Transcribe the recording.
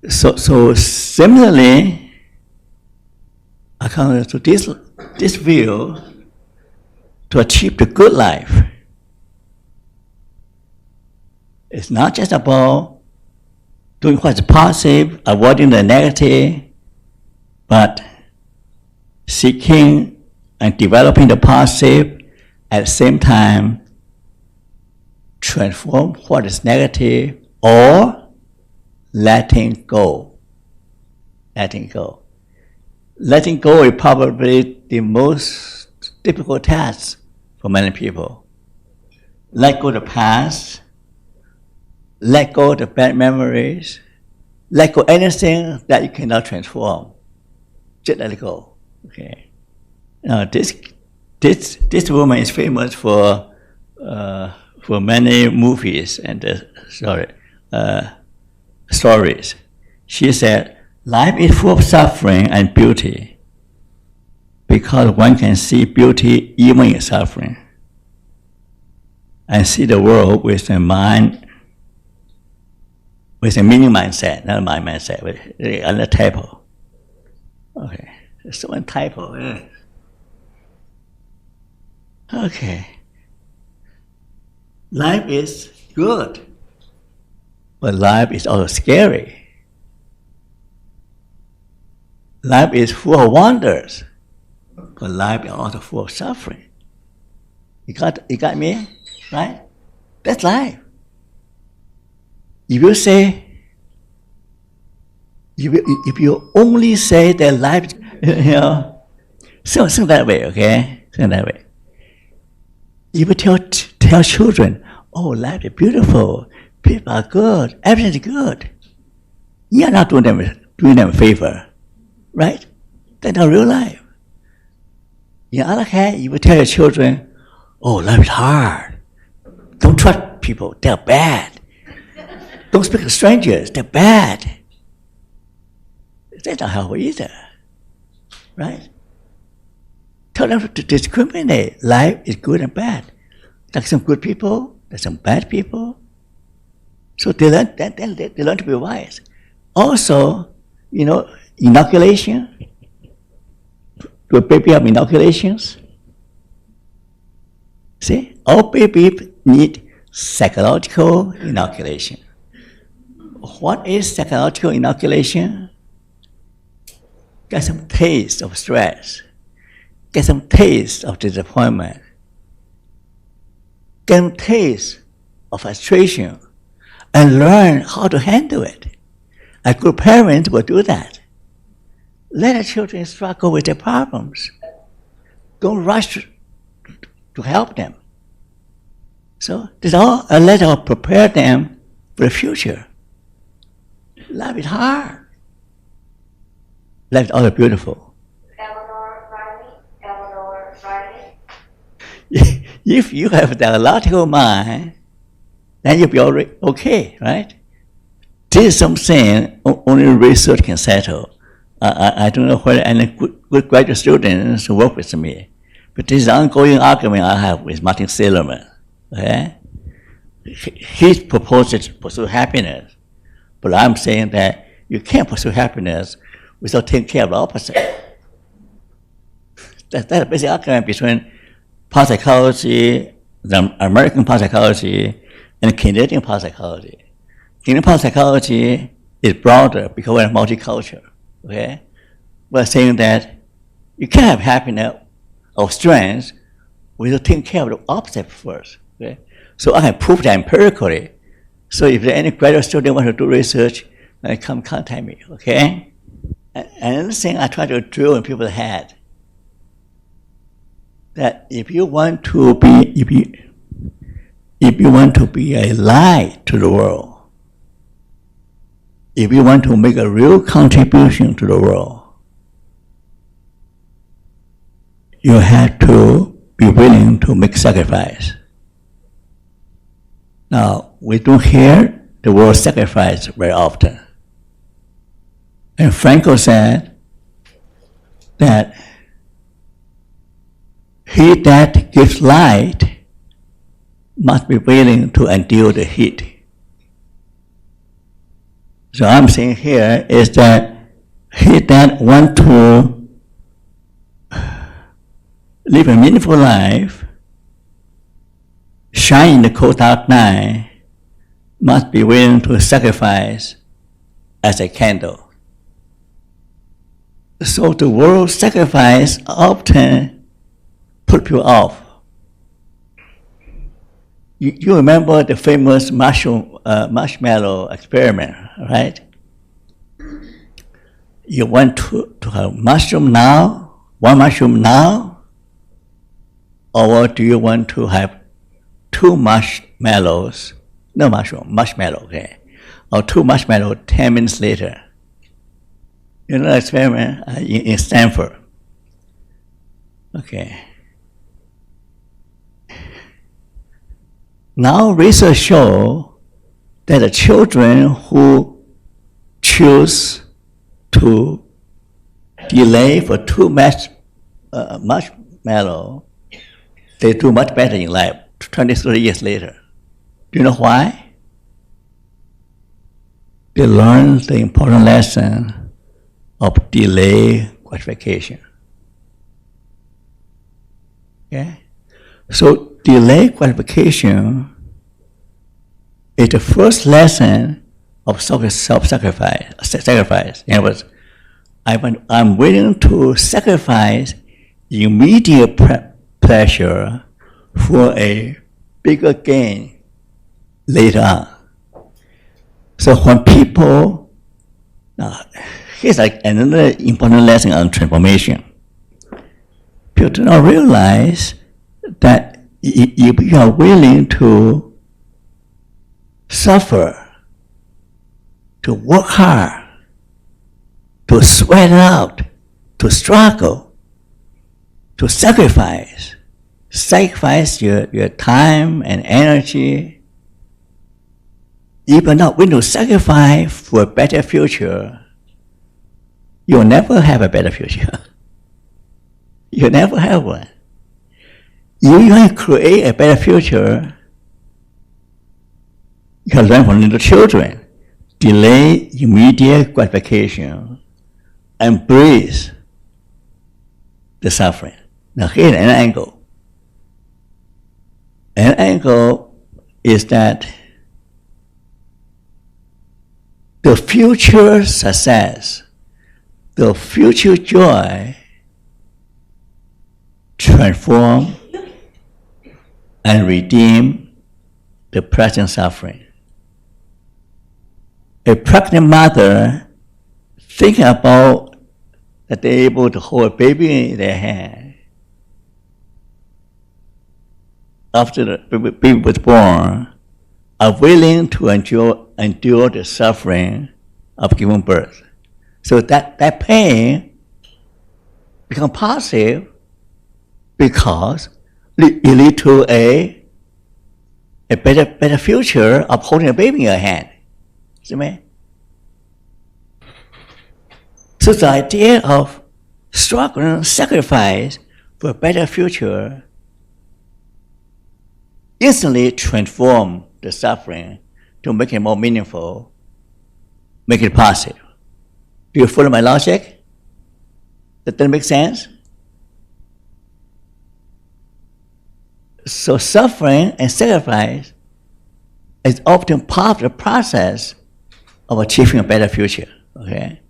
So similarly, according to this view, to achieve the good life, it's not just about doing what's positive, avoiding the negative, but seeking and developing the positive, at the same time transform what is negative or letting go. Letting go. Letting go is probably the most difficult task for many people. Let go of the past, let go of the bad memories, let go of anything that you cannot transform. Just let it go. Okay. Now this woman is famous for many movies and stories. She said, "Life is full of suffering and beauty, because one can see beauty even in suffering, and see the world with a mind, with a meaning mindset, not a mind mindset, with another typo." Okay, there's one typo. Yeah. Okay. Life is good, but life is also scary. Life is full of wonders, but life is also full of suffering. You got me? Right? That's life. If you only say that life, think that way, okay? Think that way. If you tell children, "Oh, life is beautiful, people are good, everything is good," you're not doing them a favor, right? That's not real life. On the other hand, if you tell your children, "Oh, life is hard, don't trust people, they're bad. Don't speak to strangers, they're bad." That's not helpful either, right? Tell them to discriminate. Life is good and bad. There's some good people, there's some bad people. So they learn to be wise. Also, inoculation. Do a baby have inoculations? See, all babies need psychological inoculation. What is psychological inoculation? Get some taste of stress. Get some taste of disappointment. Get some taste of frustration and learn how to handle it. A good parent will do that. Let the children struggle with their problems. Don't rush to help them. So this all a letter to prepare them for the future. Life is hard. Life is also beautiful. Eleanor Riley. If you have a dialectical mind, then you'll be already okay, right? This is something only research can settle. I don't know whether any good graduate students work with me, but this is an ongoing argument I have with Martin Seligman. Okay? He proposes to pursue happiness, but I'm saying that you can't pursue happiness without taking care of the opposite. That's a basic argument between parapsychology, the American parapsychology, and Canadian parapsychology. Canadian parapsychology is broader because we're multicultural. Okay, we're saying that you can't have happiness or strength without taking care of the opposite first. Okay, so I can prove that empirically. So if there any graduate student want to do research, come contact me. Okay. And another thing I try to drill in people's head, that if you want to be a light to the world, if you want to make a real contribution to the world, you have to be willing to make sacrifice. Now, we don't hear the word sacrifice very often. And Franco said that he that gives light must be willing to endure the heat. So I'm saying here is that he that want to live a meaningful life, shine in the cold dark night, must be willing to sacrifice as a candle. So the word sacrifice often put people off. You remember the famous marshmallow experiment, right? You want to have mushroom now, one mushroom now, or do you want to have two marshmallows, no mushroom, marshmallow, okay, or two marshmallows 10 minutes later? You know the experiment in Stanford? Okay. Now research shows that the children who choose to delay for two marshmallow, they do much better in life 20, 30 years later. Do you know why? They learn the important lesson of delay gratification. Okay? So delay gratification is the first lesson of self-sacrifice. In other words, I'm willing to sacrifice immediate pleasure for a bigger gain later on. So when people, here's like another important lesson on transformation. People do not realize that if you are willing to suffer, to work hard, to sweat it out, to struggle, to sacrifice your time and energy, if you're not willing to sacrifice for a better future, you'll never have a better future. You'll never have one. If you want to create a better future, you can learn from little children. Delay immediate gratification, embrace the suffering. Now here's an angle. An angle is that the future success, the future joy transform and redeem the present suffering. A pregnant mother thinking about that they're able to hold a baby in their hand after the baby was born, are willing to endure the suffering of giving birth. So that pain becomes positive because it leads to a better future of holding a baby in your hand. See me? So the idea of struggle, sacrifice for a better future instantly transform the suffering to make it more meaningful, make it positive. Do you follow my logic? Does that make sense? So suffering and sacrifice is often part of the process of achieving a better future. Okay?